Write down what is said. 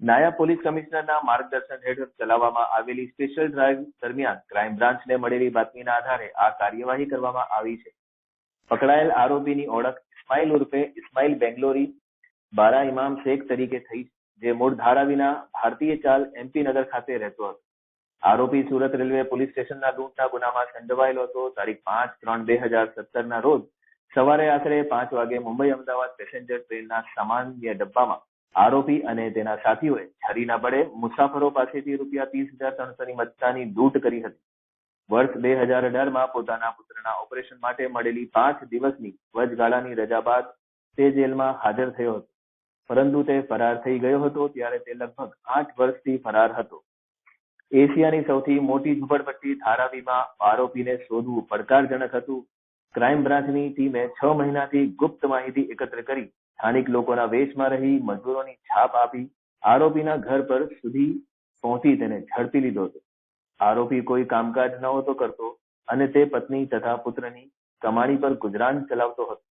નાયબ પોલીસ કમિશનરના માર્ગદર્શન હેઠળ ચલાવવામાં આવેલી સ્પેશિયલ ડ્રાઈવ દરમિયાન ક્રાઇમ બ્રાન્ચને મળેલી બાતમીના આધારે આ કાર્યવાહી કરવામાં આવી છે. પકડાયેલ આરોપીની ઓળખ ઇસ્માઇલ ઉર્ફે ઇસ્માઇલ બેંગ્લોરી બારા ઇમામ શેખ તરીકે થઈ, જે મૂળ ધારાવીના ભારતીય ચાલ MP નગર ખાતે રહેતો હતો. આરોપી સુરત રેલવે પોલીસ સ્ટેશનના લૂંટના ગુનામાં સંડોવાયેલો હતો. તારીખ 5/3/2017 રોજ સવારે આશરે 5 વાગે મુંબઈ અમદાવાદ પેસેન્જર ટ્રેનના સામાન્ય ડબ્બામાં આરોપી અને તેના સાથીઓએ છરીના બળે મુસાફરો પાસેથી ₹30,300 ની મત્તાની લૂંટ કરી હતી. વર્ષ 2018માં પોતાના પુત્રના ઓપરેશન માટે મળેલી 5 દિવસની વચગાળાની રજા બાદ તે જેલમાં હાજર થયો હતો, પરંતુ તે ફરાર થઈ ગયો હતો ત્યારે તે લગભગ 8 વર્ષથી ફરાર હતો. એશિયાની સૌથી મોટી ઝૂંપડપટ્ટી ધારાવીમાં આરોપીને શોધવું પડકારજનક હતું. ક્રાઇમ બ્રાન્ચની ટીમે 6 મહિનાથી ગુપ્ત માહિતી એકત્ર કરી સ્થાનિક લોકોના વેશમાં રહી મજૂરોની છાપ આપી આરોપીના ઘર પર સુધી પહોંચી તેને ઝડપી લીધો હતો. આરોપી કોઈ કામકાજ નહોતો કરતો અને તે પત્ની તથા પુત્રની કમાણી પર ગુજરાન ચલાવતો હતો.